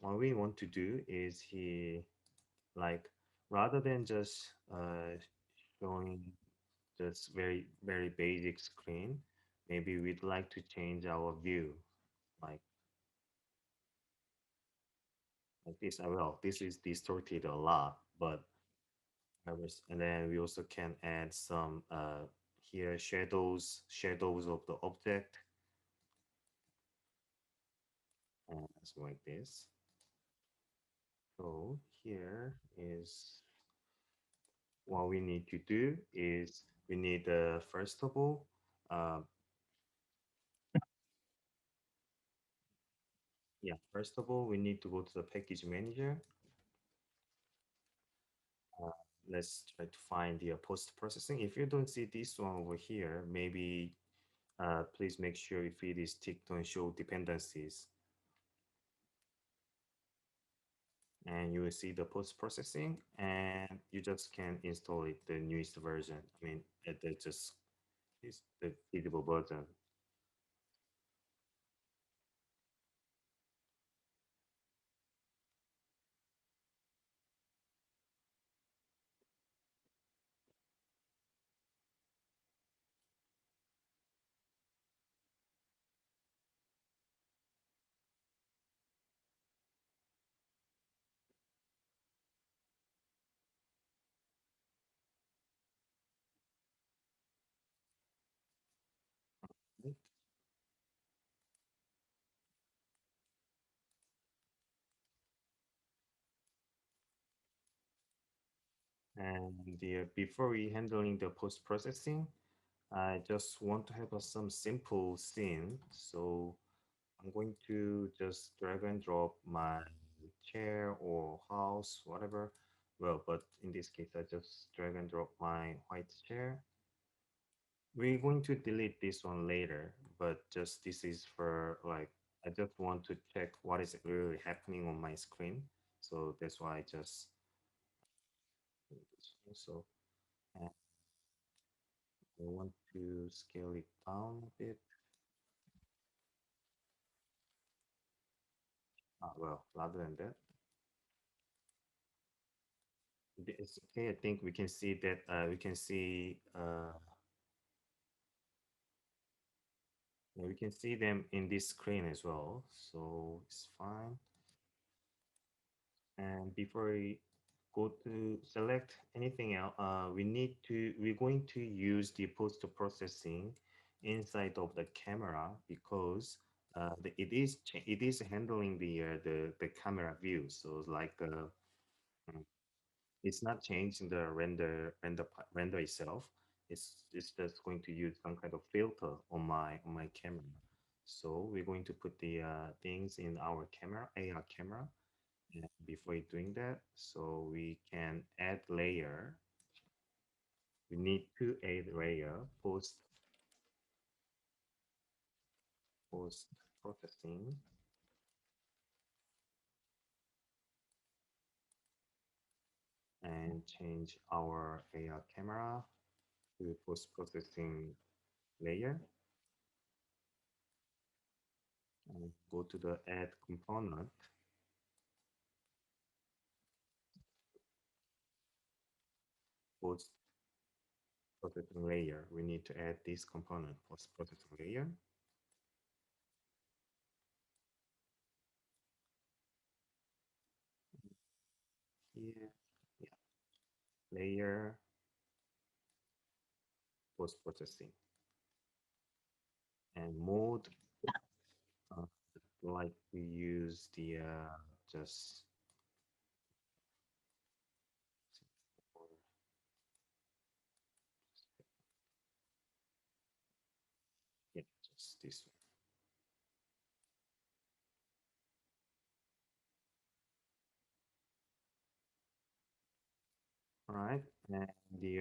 What we want to do is he like rather than just showing just very basic screen, maybe we'd like to change our view like this. Well, this is distorted a lot, but and then we also can add some here shadows of the object and something like this. So here is what we need to do is we need first of all uh, yeah, first of all we need to go to the package manager. uh, let's try to find the post processing. If you don't see this one over here, maybe please make sure if it is ticked on show dependencies, and you will see the post processing, and you just can install it the newest version. I mean it just is the feasible version. Right? And before we handling the post processing, I just want to have some simple scene. So I'm going to just drag and drop my chair or house, whatever. Well, but in this case, I just drag and drop my white chair. We're going to delete this one later, but just this is for like, I just want to check what is really happening on my screen. So that's why I just, so I want to scale it down a bit. Well, rather than that, it's okay. I think we can see that we can see them in this screen as well. So it's fine. And before we go to select anything else, we're going to use the post processing inside of the camera because it is handling the camera view. So like mm, it's not changing the render itself. It's just going to use some kind of filter on my camera. So we're going to put the things in our camera, AR camera. And before doing that, so we can add layer. We need to add layer post processing and change our AR camera to post processing layer and go to the add component post processing layer. We need to add this component post processing layer here. Yeah, layer post processing and mode uh, like we use the just yeah, just this one. All right, and the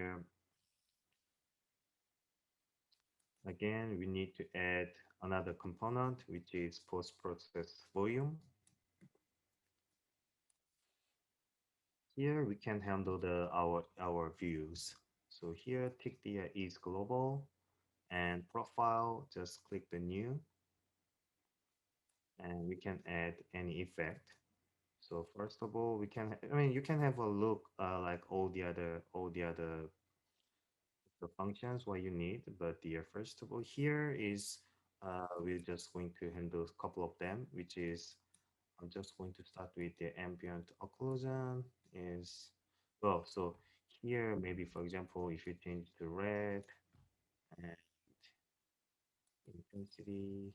again we need to add another component which is post process volume. Here we can handle the our views. So here tick the is global and profile. Just click the new, and we can add any effect. So first of all, we can, I mean, you can have a look like all the other the functions what you need, but the first of all here is we're just going to handle a couple of them, which is I'm just going to start with the ambient occlusion is well, so here maybe for example, if you change to red and intensity,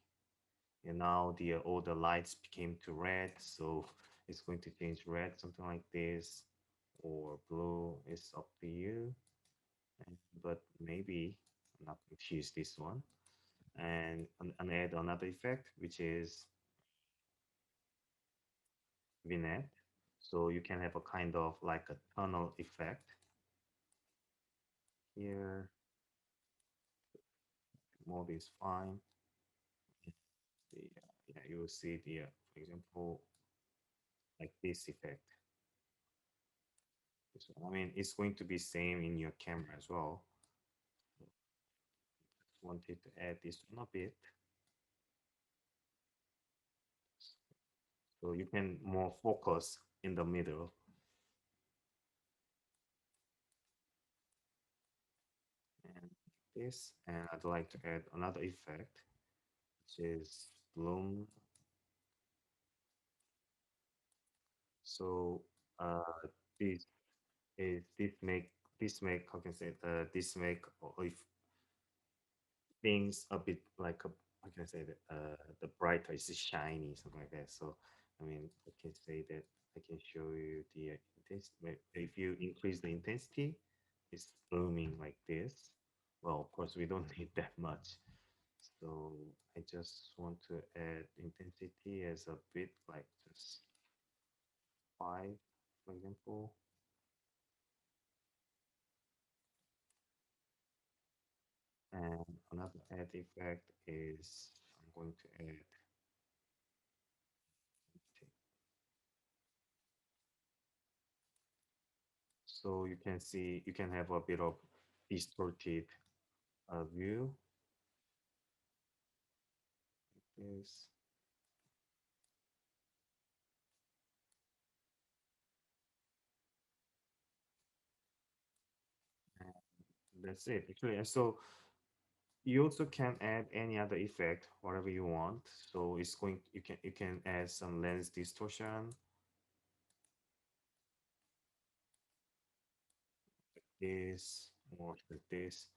and now the all the lights became to red, so it's going to change red, something like this, or blue is up to you. But maybe I'm not going to use this one, and add another effect, which is vignette. So you can have a kind of like a tunnel effect here. Mode is fine. Yeah, you will see the, for example, like this effect. I mean, it's going to be same in your camera as well. Just wanted to add this one a bit, so you can more focus in the middle. And this, and I'd like to add another effect, which is bloom. So this this make how can I say it, this make if things a bit like a how can I say that the brighter is shiny, something like that. So I mean I can say that I can show you the intensity. If you increase the intensity, it's blooming like this. Well, of course we don't need that much. So I just want to add intensity as a bit like just 5, for example. And another add effect is I'm going to add, so you can see, you can have a bit of distorted view. Is that's it actually. And so you also can add any other effect, whatever you want. So it's going, you can add some lens distortion, this or like this.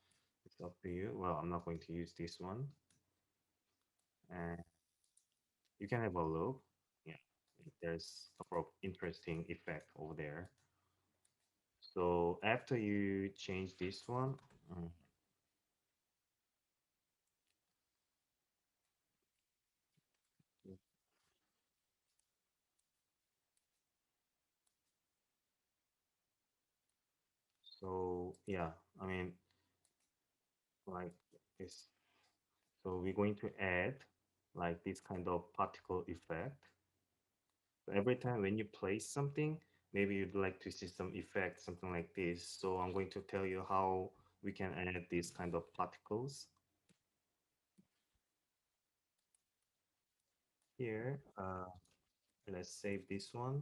It's up to you. Well, I'm not going to use this one. And you can have a look. Yeah, there's a couple of interesting effect over there. So after you change this one, mm, so yeah, I mean, like this. So we're going to add like this kind of particle effect. So every time when you place something, maybe you'd like to see some effect, something like this. So I'm going to tell you how we can add these kind of particles here. Let's save this one.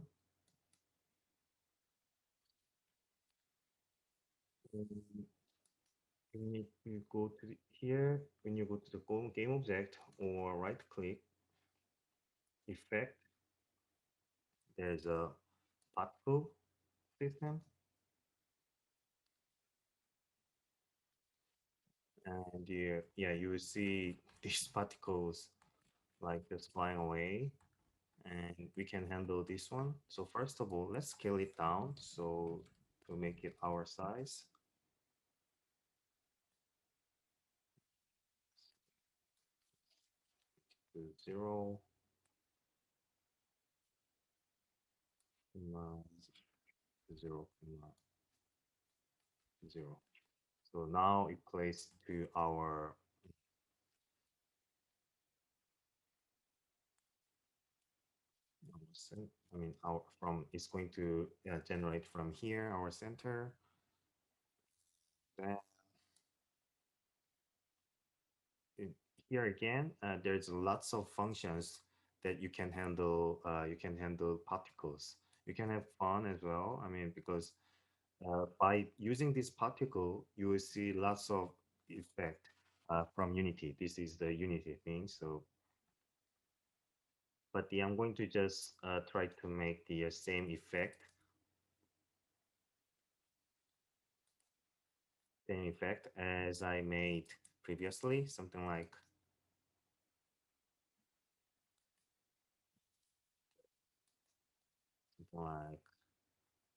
Mm, you need to go to here. When you go to the game object or right click effect, there's a particle system, and yeah, you will see these particles like just flying away, and we can handle this one. So first of all, let's scale it down so to make it our size to 0, 0, 0. So now it plays to I mean, our from it's going to generate from here, our center. Then it, here again, there's lots of functions that you can handle particles. You can have fun as well. I mean, because by using this particle, you will see lots of effect from Unity. This is the Unity thing. So, but I'm going to just try to make the same effect as I made previously, something like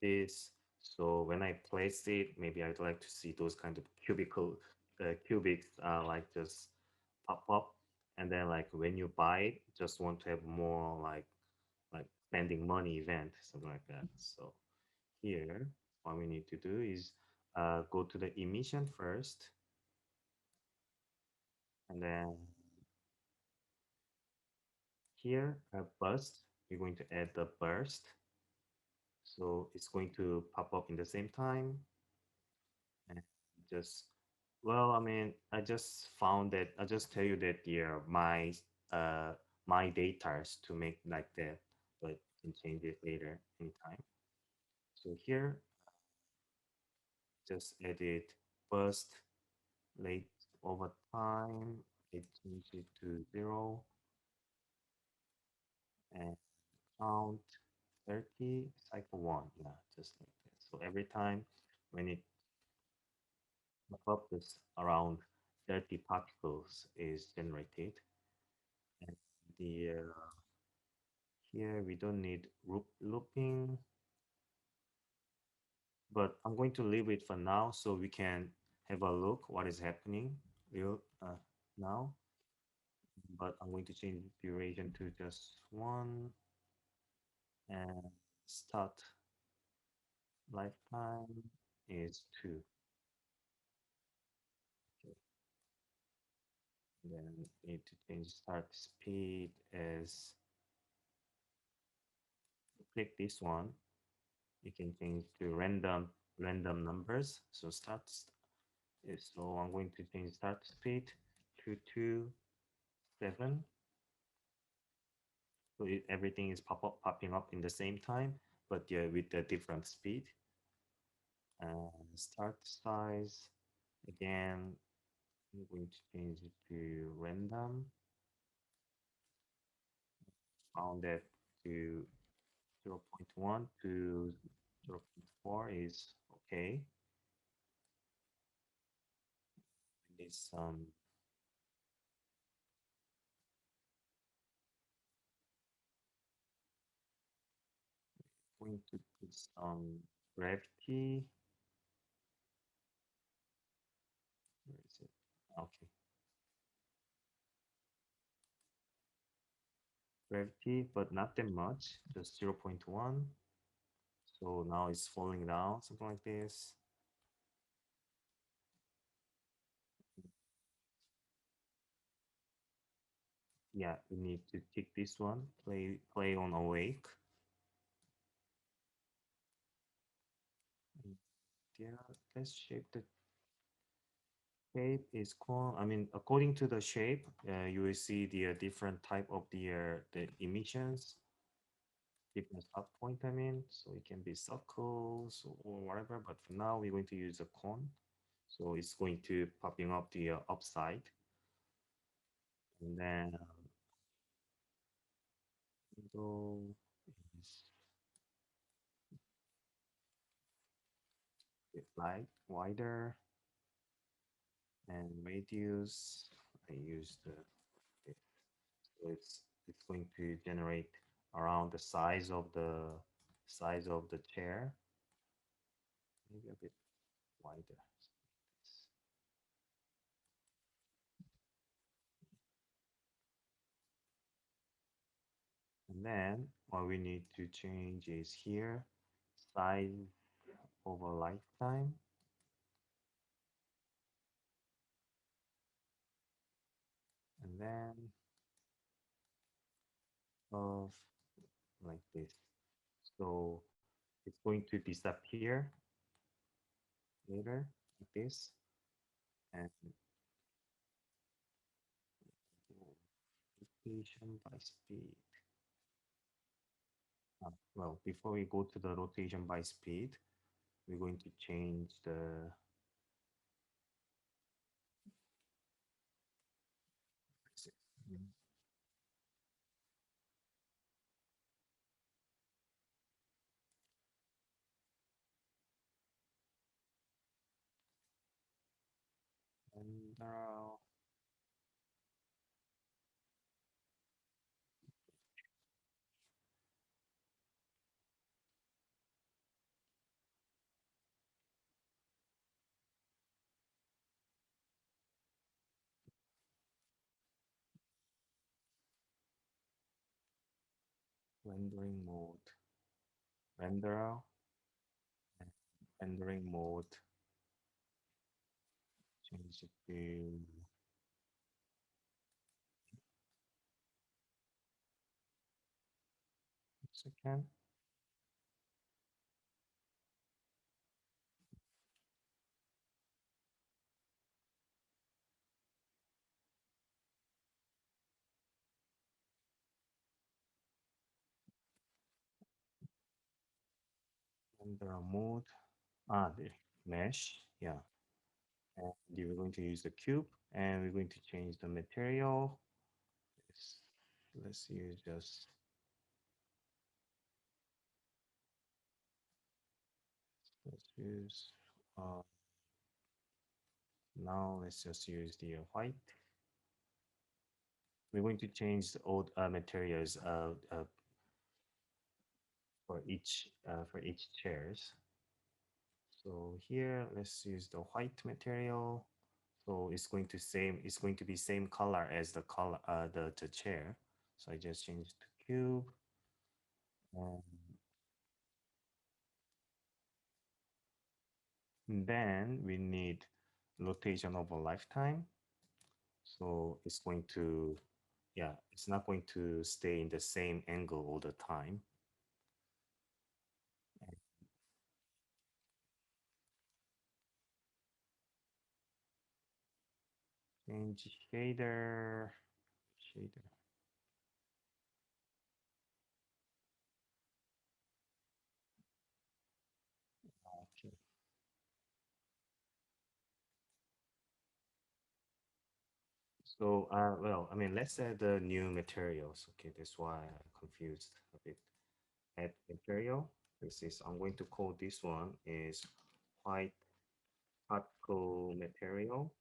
this. So when I place it, maybe I'd like to see those kind of cubics like just pop up. And then like when you buy it, just want to have more like spending money event, something like that. So here, what we need to do is go to the emission first, and then here burst. We're going to add the burst, so it's going to pop up in the same time. And just well, I mean, I just found that I just tell you that here uh my data is to make like that, but you can change it later anytime. So here, just edit burst late over time. I change it to 0 and count 30 cycle 1. Yeah, just like that. So every time when it pop up, this around 30 particles is generated. And the here we don't need looping, but I'm going to leave it for now so we can have a look what is happening real now. But I'm going to change the duration to just 1 and start lifetime is 2. Okay. Then need to change start speed as click this one. You can change to random numbers. So so I'm going to change start speed to 2.7. So everything is popping up in the same time, but yeah, with a different speed. And start size again. I'm going to change it to random. Found that to 0.1 to 0.4 is okay. This going to put some gravity. Where is it? Okay, gravity, but not that much, just 0.1. So now it's falling down, something like this. Yeah, we need to tick this one, play on awake. And yeah, let's shape the shape is cool. I mean, according to the shape, you will see the different type of the emissions, different start point. I mean, so it can be circles or whatever. But for now, we're going to use a cone. So it's going to popping up the upside, and then window is bit light wider, and radius. I use the so it's going to generate around the size of the chair, maybe a bit wider. And then what we need to change is here size over lifetime, and then of like this. So it's going to disappear later like this, and multiplication by speed. Well, before we go to the rotation by speed, we're going to change the and rendering mode, renderer, and rendering mode, change it to second, renderer mode, the mesh, yeah. And we're going to use the cube, and we're going to change the material. Let's, let's use just, let's use, uh, now let's just use the white. We're going to change the old materials for each chairs. So here, let's use the white material. So it's going to be same color as the color the chair. So I just changed to cube. And then we need rotation over lifetime. So it's going to, yeah, it's not going to stay in the same angle all the time. Change shader, shader. Okay. So, well, I mean, let's add the new materials. Okay, that's why I'm confused a bit. Add material. This is, I'm going to call this one is white particle material.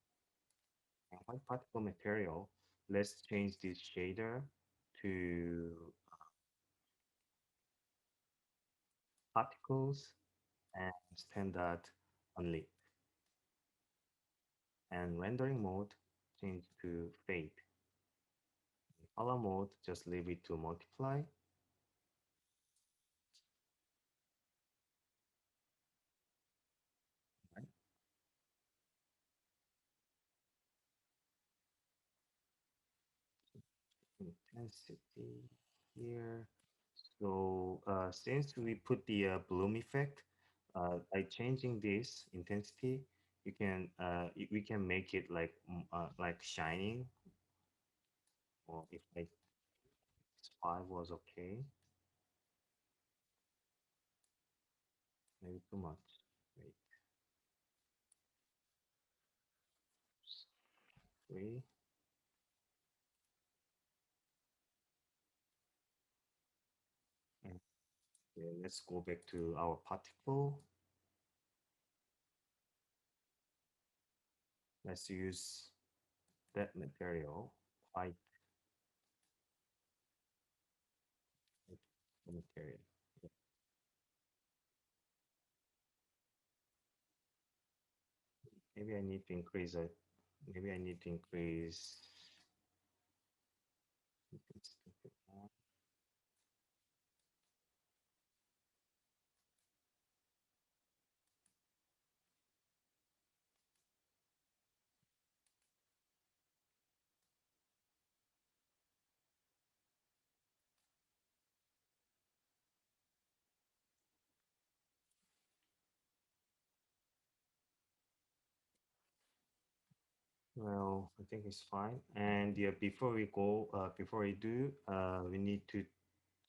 And white particle material, let's change this shader to particles and standard unlit. And rendering mode, change to fade. Color mode, just leave it to multiply. Right? Intensity here. So since we put the bloom effect, by changing this intensity, we can make it like shining. Or if like 5 was okay, maybe too much. Wait, 3. And let's go back to our particle. Let's use that material, white material. Maybe I need to increase it. Maybe I need to increase. Well, I think it's fine. And yeah, before we do, we need to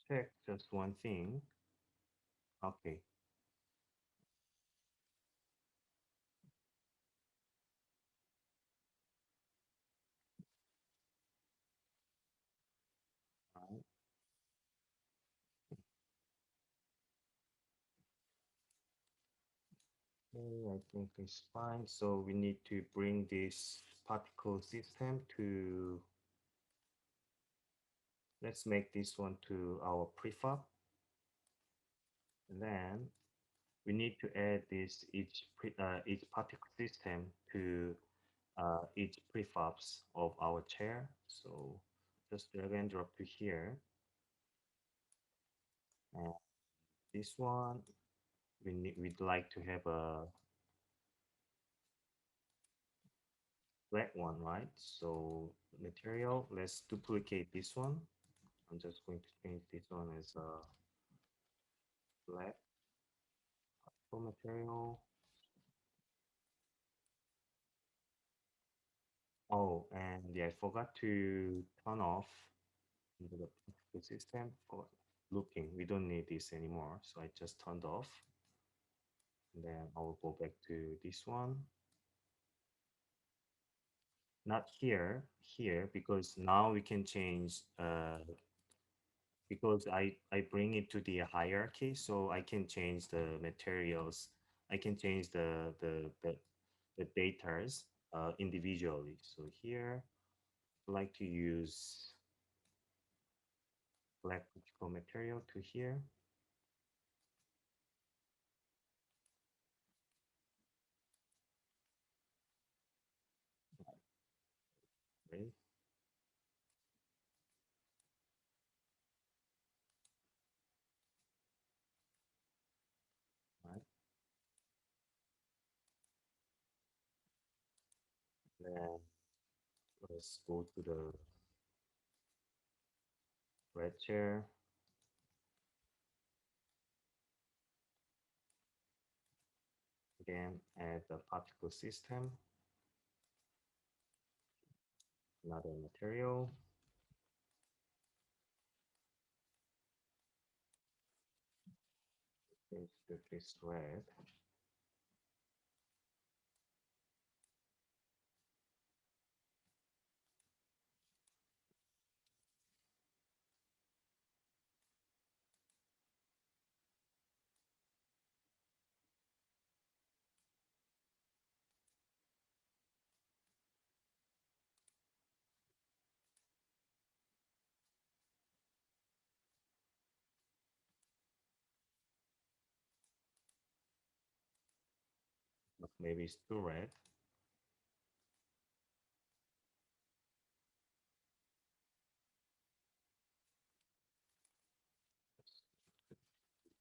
check just one thing. Okay. Right. Okay, I think it's fine. So we need to bring this particle system to, let's make this one to our prefab. And then we need to add this each particle system to each prefabs of our chair. So just drag and drop to here. And this one, we'd like to have a black one, right? So material, let's duplicate this one. I'm just going to change this one as a black for material. Oh, and yeah, I forgot to turn off the particle system for looking. We don't need this anymore. So I just turned off. And then I will go back to this one. Not here, here, because now we can change because I bring it to the hierarchy, so I can change the materials. I can change the datas individually. So here, I like to use black particle material to here. Right, right. Then let's go to the red chair again. Add the particle system, another material. Change to this red. But maybe it's too red.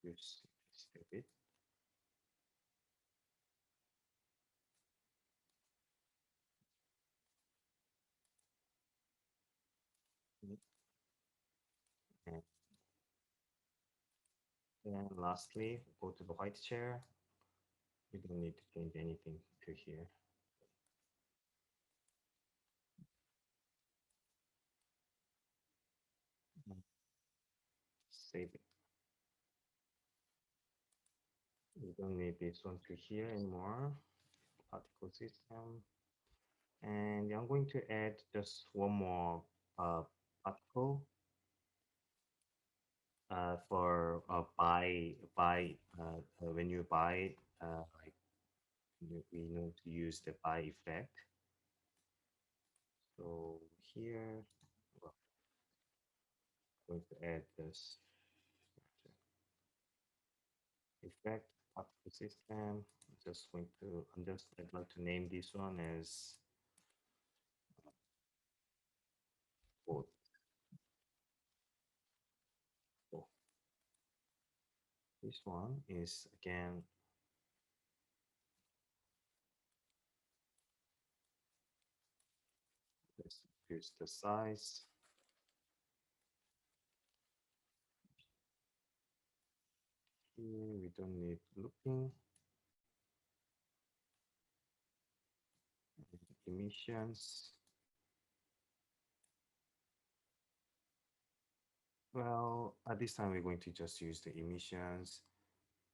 Use a bit. And then lastly, go to the white chair. You don't need to change anything to here. Mm. Save it. You don't need this one to here anymore. Particle system. And I'm going to add just one more particle for when you buy like we need to use the buy effect. So here, well, I'm going to add this effect particle system. I'd like to name this one as both. So this one is again, let's use the size. Here we don't need looping. Emissions. Well, at this time, we're going to just use the emissions,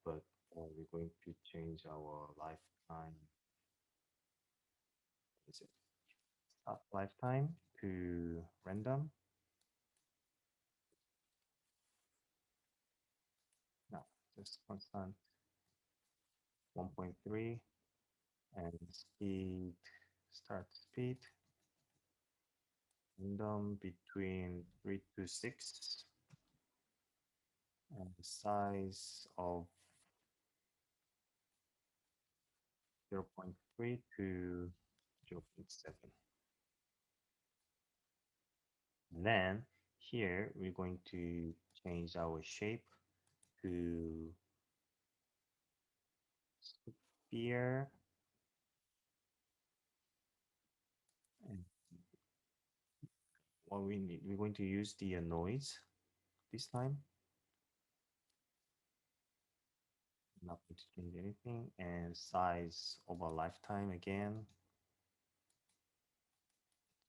but we're going to change our lifetime. Is it start lifetime to random? No, just constant 1.3 and speed, start speed, random between 3 to 6, and the size of 0.3 to 0.7. And then here we're going to change our shape to sphere. And what we need, we're going to use the noise this time. Not going to change anything. And size of a lifetime again.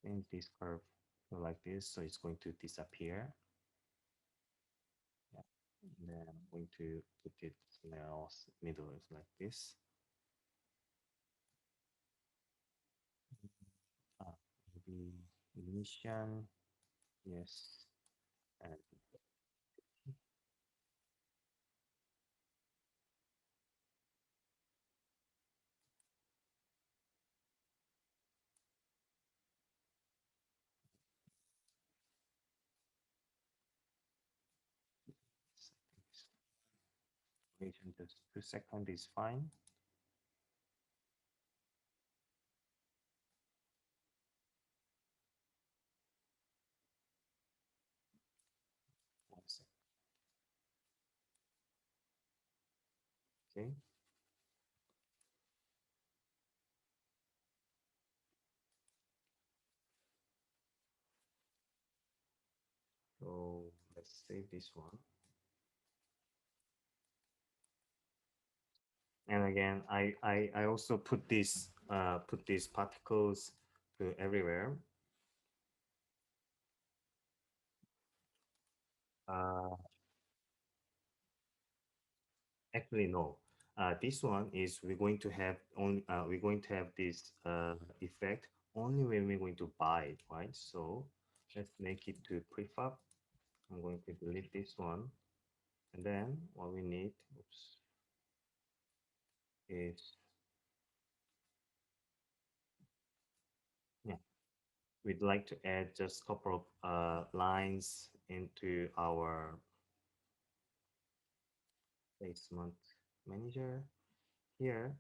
Change this curve to like this, so it's going to disappear. Yeah. And then I'm going to put it now middle is like this. Maybe emission, yes, and duration just 2 seconds is fine. One second. Okay. So let's save this one. And again, I also put these particles to everywhere. Uh, Actually, no. This one is we're going to have only we're going to have this effect only when we're going to buy it, right? So let's make it to prefab. I'm going to delete this one, and then what we need, oops, is yeah, we'd like to add just a couple of lines into our placement manager here.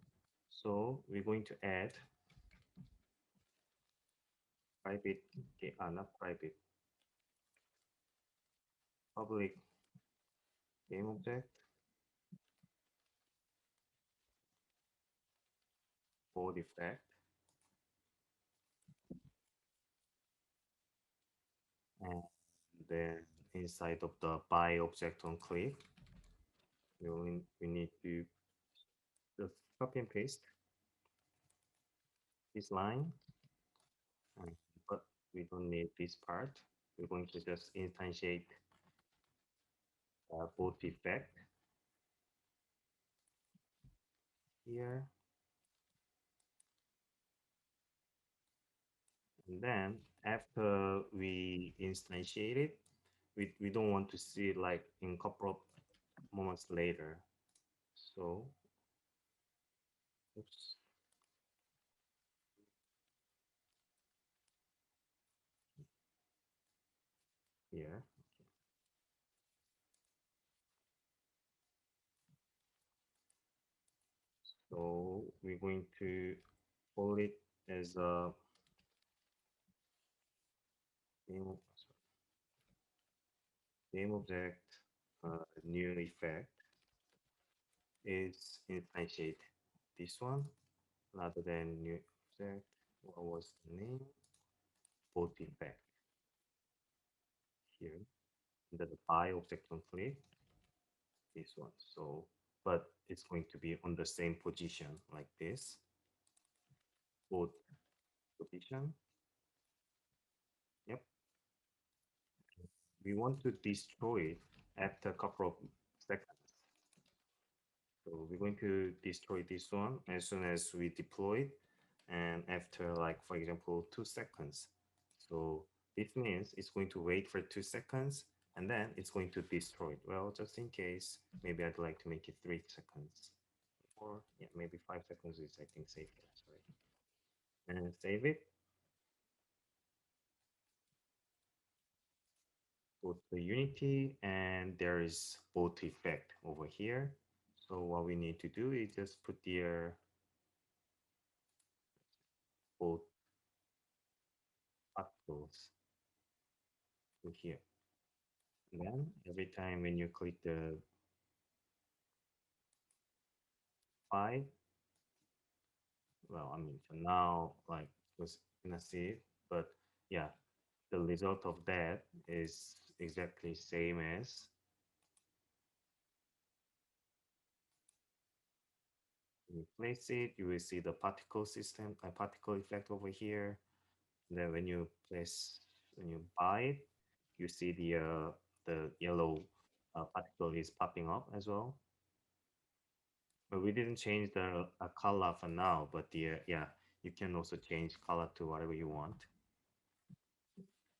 So we're going to add private, not private, public game object for defect. And then inside of the buy object on click, we need to just copy and paste this line, and, but we don't need this part. We're going to just instantiate both effect here. And then after we instantiate it, we don't want to see it like in couple of moments later. So, oops, here. So we're going to call it as a game, game object, new effect is instantiate this one rather than new object. What was the name? Both effect here. Under the buy object on click, this one. So, but it's going to be on the same position like this. Both position. Yep. we want to destroy it after a couple of seconds. So we're going to destroy this one as soon as we deploy it, and after, like, for example, 2 seconds. So this means it's going to wait for 2 seconds and then it's going to destroy it. Well, just in case, maybe I'd like to make it 3 seconds, or yeah, maybe 5 seconds is, I think, safer. Sorry, and save it. Go to Unity, and there is both effect over here. So what we need to do is just put the both particles to here. And then every time when you click the 5, well, I mean, for now, like, was gonna see it, but yeah, the result of that is exactly same as you place it. You will see the particle system, a particle effect over here. And then when you buy it, you see the yellow particle is popping up as well. But we didn't change the color for now. But the yeah, you can also change color to whatever you want.